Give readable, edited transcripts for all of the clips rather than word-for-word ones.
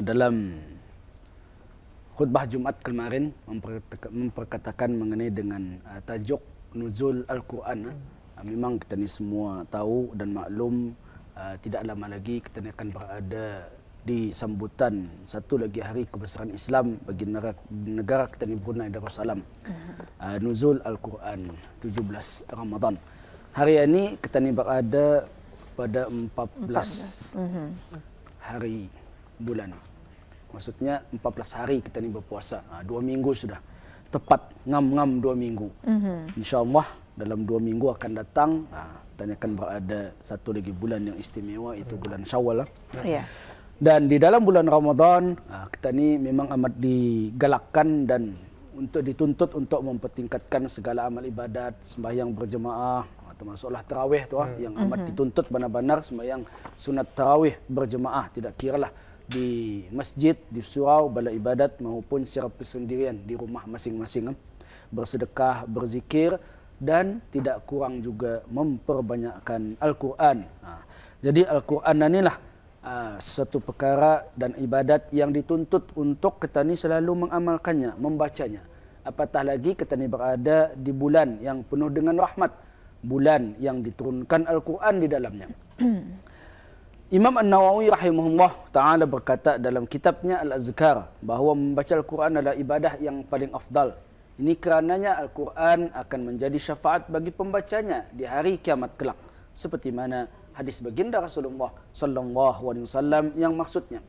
dalam khutbah Jumat kemarin memperkatakan mengenai dengan tajuk Nuzul Al-Quran. Memang kita ni semua tahu dan maklum, tidak lama lagi kita ni akan berada di sambutan satu lagi hari kebesaran Islam bagi negara kita ni, Brunei Darussalam. Nuzul Al-Quran 17 Ramadan. Hari ini kita ni berada pada 14 hari bulan. Maksudnya 14 hari kita ni berpuasa. 2 minggu sudah. Tepat ngam-ngam 2 minggu. InsyaAllah dalam 2 minggu akan datang, kita akan berada satu lagi bulan yang istimewa, itu bulan Syawal. Dan di dalam bulan Ramadan, kita ni memang amat digalakkan dan untuk dituntut untuk mempertingkatkan segala amal ibadat, sembahyang berjemaah, termasuklah tarawih tu yang amat dituntut benar-benar sembahyang sunat tarawih berjemaah, tidak kiralah di masjid, di surau, balai ibadat maupun secara persendirian di rumah masing-masing. Bersedekah, berzikir dan tidak kurang juga memperbanyakkan Al-Quran. Jadi Al-Quran inilah sesuatu perkara dan ibadat yang dituntut untuk kita ni selalu mengamalkannya, membacanya. Apatah lagi kita ni berada di bulan yang penuh dengan rahmat, bulan yang diturunkan Al-Quran di dalamnya. Imam An-Nawawi rahimahullah ta'ala berkata dalam kitabnya Al-Azkar bahawa membaca Al-Quran adalah ibadah yang paling afdal. Ini kerananya Al-Quran akan menjadi syafaat bagi pembacanya di hari kiamat kelak. Seperti mana hadis baginda Rasulullah sallallahu alaihi wasallam yang maksudnya.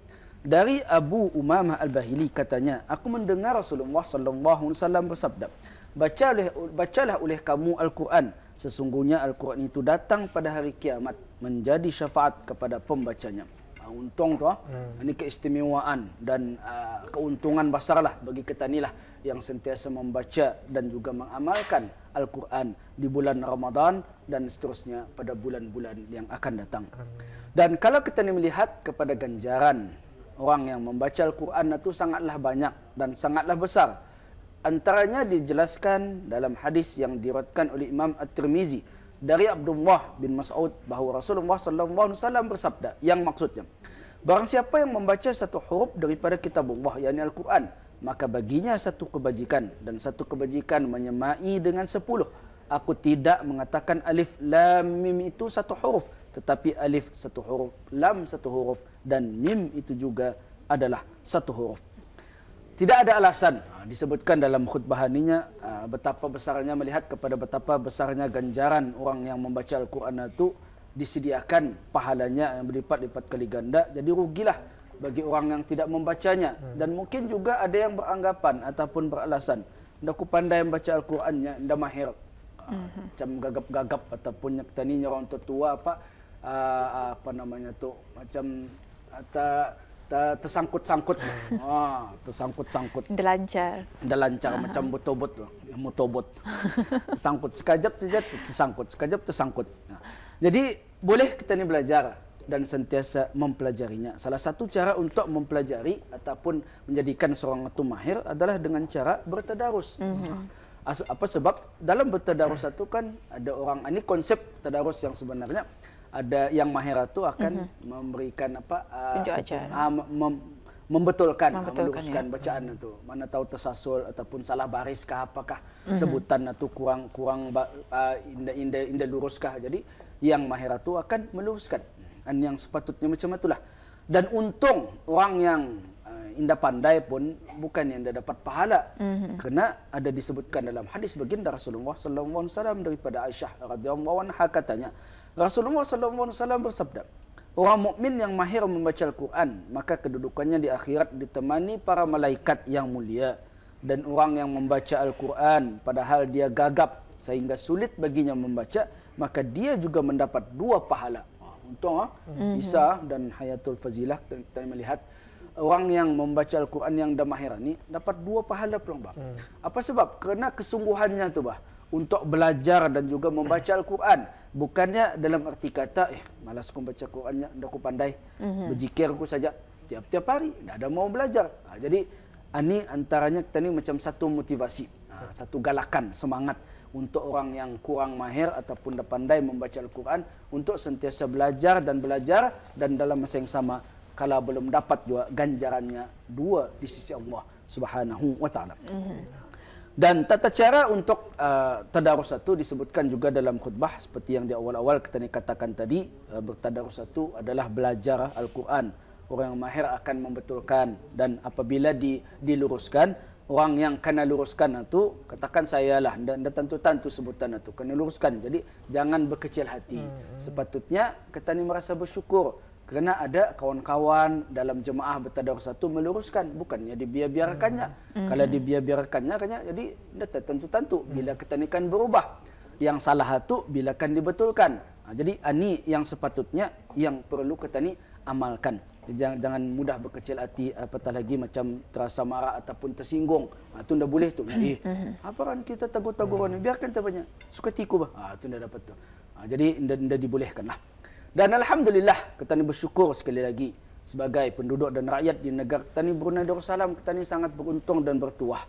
Dari Abu Umamah Al-Bahili katanya, aku mendengar Rasulullah sallallahu alaihi wasallam bersabda, bacalah oleh kamu Al-Quran. Sesungguhnya Al-Quran itu datang pada hari kiamat menjadi syafaat kepada pembacanya. Untung tu, ini keistimewaan dan keuntungan besarlah bagi kita nilah yang sentiasa membaca dan juga mengamalkan Al-Quran di bulan Ramadan dan seterusnya pada bulan-bulan yang akan datang. Dan kalau kita ni melihat kepada ganjaran orang yang membaca Al-Quran itu sangatlah banyak dan sangatlah besar. Antaranya dijelaskan dalam hadis yang diriwayatkan oleh Imam At-Tirmizi dari Abdullah bin Mas'ud bahawa Rasulullah sallallahu alaihi wasallam bersabda yang maksudnya, barang siapa yang membaca satu huruf daripada kitab Allah yakni Al-Quran, maka baginya satu kebajikan dan satu kebajikan menyamai dengan 10. Aku tidak mengatakan alif lam mim itu satu huruf, tetapi alif satu huruf, lam satu huruf dan mim itu juga adalah satu huruf. Tidak ada alasan disebutkan dalam khutbah ininya betapa besarnya, melihat kepada betapa besarnya ganjaran orang yang membaca Al-Quran itu disediakan pahalanya yang berlipat-lipat kali ganda. Jadi rugilah bagi orang yang tidak membacanya. Dan mungkin juga ada yang beranggapan ataupun beralasan, ndak ku pandai membaca Al-Qurannya, ndak mahir. Macam gagap-gagap ataupun kita ni orang tua apa namanya tu, macam tersangkut-sangkut. Tersangkut-sangkut. Dah lancar macam botobot, motobot. Tersangkut sekejap saja tersangkut, sekejap tersangkut. Jadi boleh kita ni belajar dan sentiasa mempelajarinya. Salah satu cara untuk mempelajari ataupun menjadikan seorang itu mahir adalah dengan cara bertadarus. Apa sebab dalam bertadarus itu kan ada orang, ini konsep tadarus yang sebenarnya ada yang mahir itu akan memberikan membetulkan meluruskan bacaan itu. Mana tahu tersasul ataupun salah baris kah apakah sebutan itu kurang indah luruskah. Jadi yang mahir itu akan meluruskan. Yang sepatutnya macam itulah. Dan untung orang yang indah pandai pun bukan yang dapat pahala. Kerana ada disebutkan dalam hadis baginda Rasulullah sallallahu alaihi wasallam daripada Aisyah radhiyallahu anha katanya, Rasulullah sallallahu alaihi wasallam bersabda, orang mukmin yang mahir membaca Al-Quran, maka kedudukannya di akhirat ditemani para malaikat yang mulia. Dan orang yang membaca Al-Quran padahal dia gagap sehingga sulit baginya membaca, maka dia juga mendapat 2 pahala. Untung Isa dan Hayatul Fazilah kita melihat orang yang membaca Al-Quran yang dah mahir ni dapat 2 pahala pula. Apa sebab? Kerana kesungguhannya tu untuk belajar dan juga membaca Al-Quran. Bukannya dalam arti kata, malas aku baca Qurannya, dah aku pandai. Berzikir aku saja tiap-tiap hari, dah ada mau belajar. Jadi, ini antaranya kita ni macam satu motivasi, satu galakan, semangat untuk orang yang kurang mahir ataupun dah pandai membaca Al-Quran untuk sentiasa belajar dan dalam masa yang sama kalau belum dapat juga ganjarannya 2 di sisi Allah Subhanahu wa taala. Dan tata cara untuk tadarus itu disebutkan juga dalam khutbah seperti yang di awal-awal kita katakan tadi, bertadarus itu adalah belajar Al-Quran. Orang yang mahir akan membetulkan, dan apabila diluruskan, orang yang kena luruskan itu katakan saya lah, dan tentu sebutan itu kena luruskan. Jadi jangan berkecil hati. Sepatutnya kita ni merasa bersyukur kerana ada kawan-kawan dalam jemaah bertadarus itu meluruskan, bukannya dibiarkannya. Kalau dibiarkannya jadi tentu bila kita ni kan berubah. Yang salah itu bila kan dibetulkan. Jadi ini yang sepatutnya yang perlu kita ni amalkan. Jangan mudah berkecil hati, apatah lagi macam terasa marah ataupun tersinggung. Itu ndak boleh tu. Apa kan kita tagur-tagur ni, biarkan tu banyak. Suka tiku bah. Itu ndak dapat tu. Jadi ndak dibolehkanlah. Dan alhamdulillah kita ni bersyukur sekali lagi sebagai penduduk dan rakyat di negara kita ni Brunei Darussalam, kita ni sangat beruntung dan bertuah.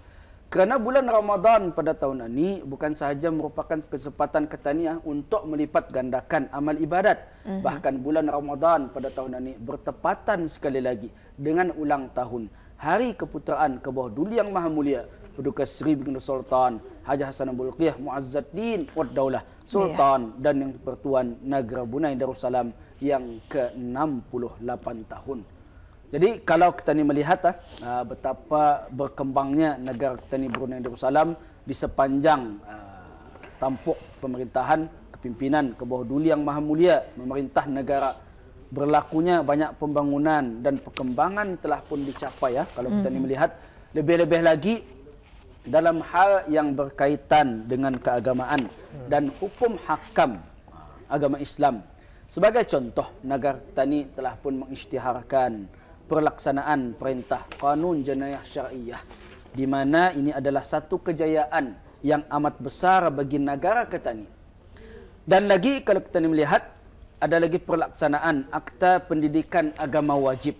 Kerana bulan Ramadan pada tahun ini bukan sahaja merupakan kesempatan kita ni untuk melipat gandakan amal ibadat. Bahkan bulan Ramadan pada tahun ini bertepatan sekali lagi dengan ulang tahun Hari Keputeraan ke bawah Duli Yang Maha Mulia Paduka Seri Baginda Sultan Haji Hassanah Bolkiah Mu'azzaddin Wad Daulah Sultan dan yang Pertuan Negara Brunei Darussalam yang ke-68 tahun. Jadi kalau kita ni melihat betapa berkembangnya negara kita ni Brunei Darussalam di sepanjang tampuk pemerintahan kepimpinan ke bawah Duli Yang Maha Mulia memerintah negara, berlakunya banyak pembangunan dan perkembangan telah pun dicapai kalau kita ni melihat lebih-lebih lagi dalam hal yang berkaitan dengan keagamaan dan hukum hakam agama Islam. Sebagai contoh, negara kita ni telah pun mengisytiharkan pelaksanaan perintah Kanun Jenayah Syariah, di mana ini adalah satu kejayaan yang amat besar bagi negara kita ni. Dan lagi kalau kita ni melihat, ada lagi pelaksanaan Akta Pendidikan Agama Wajib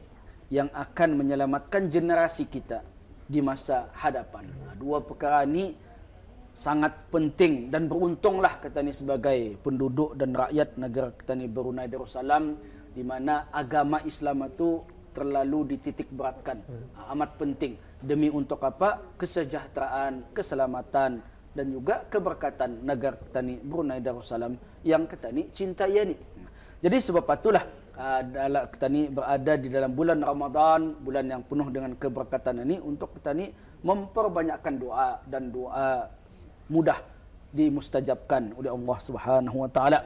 yang akan menyelamatkan generasi kita di masa hadapan. Dua perkara ni sangat penting dan beruntunglah kita ni sebagai penduduk dan rakyat negara kita ni Brunei Darussalam, di mana agama Islam itu terlalu dititik beratkan. Amat penting demi untuk apa? Kesejahteraan, keselamatan dan juga keberkatan negara kita ni Brunei Darussalam yang kita ni cintai ni. Jadi sebab itulah kita ni berada di dalam bulan Ramadan, bulan yang penuh dengan keberkatan ini, untuk kita ni memperbanyakkan doa, dan doa mudah dimustajabkan oleh Allah Subhanahu wa taala.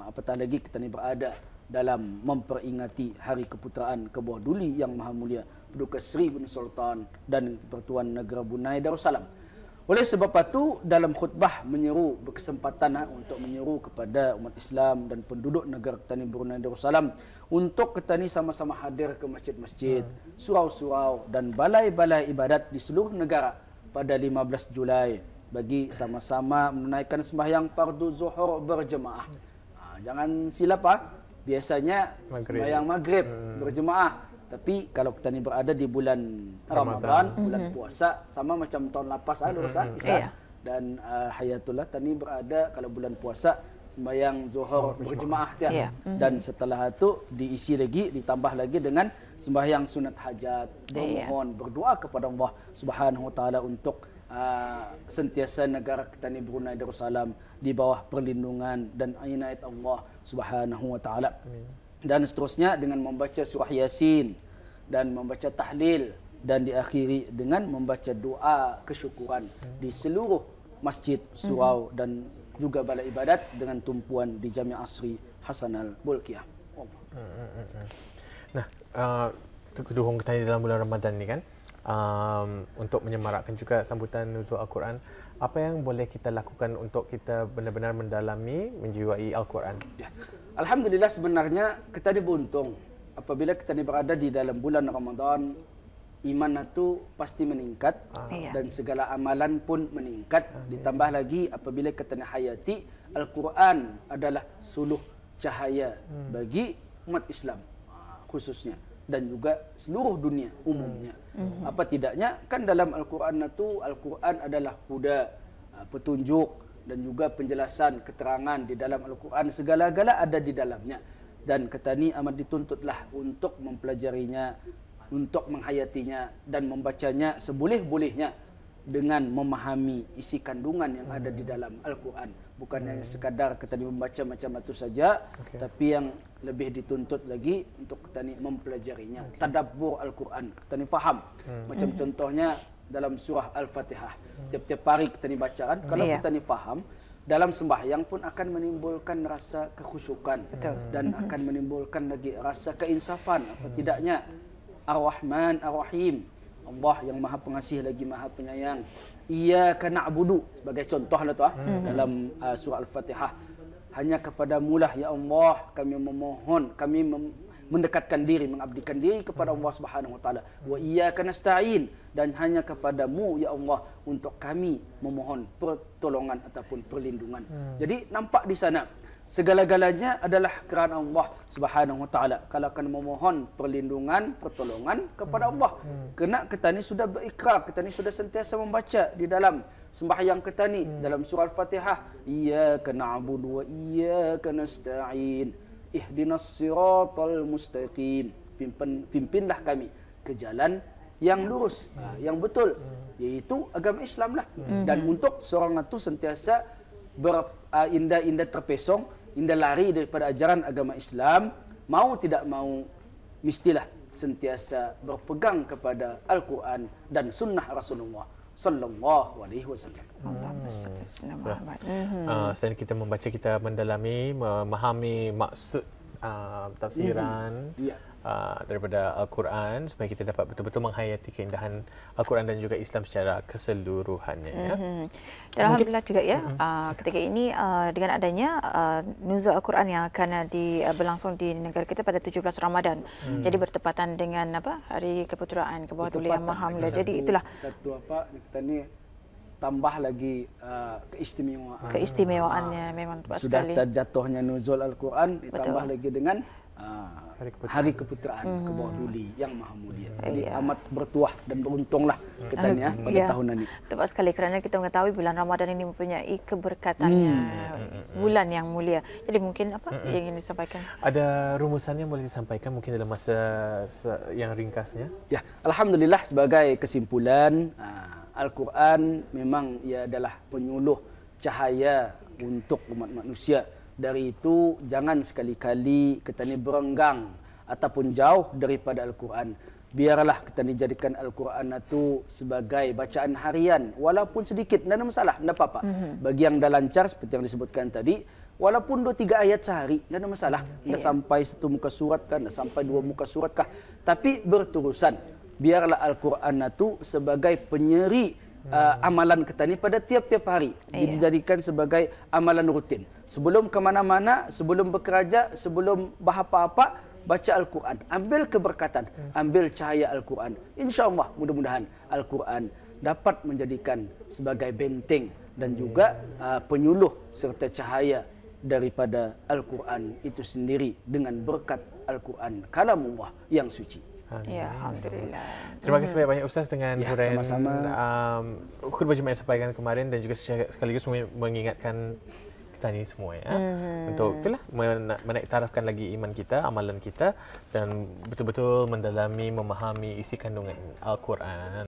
Apatah lagi kita ni berada dalam memperingati Hari Keputeraan ke bawah Duli Yang Maha Mulia Paduka Seri Baginda Sultan dan Pertuan Negara Brunei Darussalam. Oleh sebab itu dalam khutbah berkesempatan untuk menyeru kepada umat Islam dan penduduk negara kita ni Brunei Darussalam untuk kita ni sama-sama hadir ke masjid-masjid, surau-surau dan balai-balai ibadat di seluruh negara pada 15 Julai bagi sama-sama menunaikan sembahyang fardu zuhur berjemaah. Jangan silap biasanya sembahyang maghrib berjemaah. Tapi kalau kita ni berada di bulan Ramadan, bulan puasa, sama macam tahun lepas Isa. Dan Hayatullah tadi berada kalau bulan puasa sembahyang zuhur berjemaah dan setelah itu diisi lagi, ditambah lagi dengan sembahyang sunat hajat, bermohon, berdoa kepada Allah Subhanahu wa taala untuk sentiasa negara kita ni Brunei Darussalam di bawah perlindungan dan inayat Allah Subhanahu wa taala. Dan seterusnya dengan membaca surah Yasin dan membaca tahlil, dan diakhiri dengan membaca doa kesyukuran di seluruh masjid, surau dan juga balai ibadat dengan tumpuan di Jami' Asri Hassanah Bolkiah. Nah, kedua kita dalam bulan Ramadan ni kan, untuk menyemarakkan juga sambutan nuzul Al-Quran, apa yang boleh kita lakukan untuk kita benar-benar mendalami, menjiwai Al-Quran? Alhamdulillah, sebenarnya kita beruntung apabila kita berada di dalam bulan Ramadan. Iman itu pasti meningkat dan segala amalan pun meningkat. Ditambah lagi apabila kita hayati Al-Quran adalah suluh cahaya bagi umat Islam khususnya, dan juga seluruh dunia umumnya. Apa tidaknya kan dalam Al-Quran itu, Al-Quran adalah huda, petunjuk dan juga penjelasan, keterangan di dalam Al-Quran, segala-gala ada di dalamnya. dan kita ni amat dituntutlah untuk mempelajarinya, untuk menghayatinya dan membacanya seboleh-bolehnya dengan memahami isi kandungan yang ada di dalam Al-Quran. Bukan hanya sekadar kita ni membaca macam itu saja, tapi yang lebih dituntut lagi untuk kita ni mempelajarinya. Tadabbur Al-Quran, kita ni faham. Macam contohnya dalam surah Al-Fatihah. Tiap-tiap hari kita ni baca kan, kalau kita ni faham, dalam sembahyang pun akan menimbulkan rasa kekhusyukan dan akan menimbulkan lagi rasa keinsafan. Apa tidaknya Ar-Rahman Ar-Rahim, Allah yang Maha Pengasih lagi Maha Penyayang. Iyyaka na'budu sebagai contohlah tu dalam surah Al-Fatihah. Hanya kepadamu lah ya Allah kami memohon, kami mendekatkan diri, mengabdikan diri kepada Allah Subhanahu wa taala. Wa iyyaka nasta'in, dan hanya kepadamu ya Allah untuk kami memohon pertolongan ataupun perlindungan. Jadi nampak di sana segala-galanya adalah kerana Allah Subhanahu wa taala. Kalau akan memohon perlindungan, pertolongan kepada Allah, kena kita ni sudah berikrar, kita ni sudah sentiasa membaca di dalam sembahyang kita ni dalam surah Al-Fatihah, iyyaka na'budu wa iyyaka nasta'in. Ihdinas siratal mustaqim, pimpinlah kami ke jalan yang lurus, yang betul, yaitu agama Islam lah. Dan untuk seorang itu sentiasa indah terpesong, indah lari daripada ajaran agama Islam, mau tidak mau mestilah sentiasa berpegang kepada Al-Quran dan sunnah Rasulullah sallallahu alaihi wasallam. Selain kita membaca, kita mendalami, memahami maksud tafsiran daripada Al-Quran supaya kita dapat betul-betul menghayati keindahan Al-Quran dan juga Islam secara keseluruhannya. Dan alhamdulillah juga ya, ketika ini dengan adanya nuzul Al-Quran yang akan berlangsung di negara kita pada 17 Ramadan. Jadi bertepatan dengan Hari Keputeraan ke bawah Duli Yang Maha Mulia. Jadi itulah satu kita ni tambah lagi keistimewaannya memang sudah sekali. terjatuhnya nuzul Al-Quran ditambah lagi dengan Hari Keputeraan ke bawah Duli Yang Maha Mulia. Jadi amat bertuah dan beruntunglah kita ni pada tahun ini. Tepat sekali, kerana kita mengetahui bulan Ramadan ini mempunyai keberkatannya, bulan yang mulia. Jadi mungkin yang ingin disampaikan? Ada rumusan yang boleh disampaikan mungkin dalam masa yang ringkasnya? Ya, alhamdulillah sebagai kesimpulan, Al-Quran memang ia adalah penyuluh cahaya untuk umat manusia. Dari itu jangan sekali-kali kita ni berenggang ataupun jauh daripada Al-Quran. Biarlah kita ni jadikan Al-Quran itu sebagai bacaan harian, walaupun sedikit, tidak ada masalah, tidak apa-apa. Bagi yang dah lancar seperti yang disebutkan tadi, walaupun 2-3 ayat sehari, tidak ada masalah. Tidak sampai 1 muka surat kah, tidak sampai 2 muka surat kah, tapi berterusan. Biarlah Al-Quran itu sebagai penyeri amalan kita ni pada tiap-tiap hari. Jadi jadikan sebagai amalan rutin. Sebelum ke mana-mana, sebelum bekerja, sebelum apa-apa, baca Al-Quran. Ambil keberkatan, ambil cahaya Al-Quran. InsyaAllah mudah-mudahan Al-Quran dapat menjadikan sebagai benteng dan juga penyuluh serta cahaya daripada Al-Quran itu sendiri dengan berkat Al-Quran kalamullah yang suci. Ya, alhamdulillah. Terima kasih banyak-banyak Ustaz dengan huraian khutbah Jumaat yang sampaikan kemarin dan juga sekaligus mengingatkan kita ni semua untuk itulah menaiktarafkan lagi iman kita, amalan kita dan betul-betul mendalami, memahami isi kandungan Al-Quran.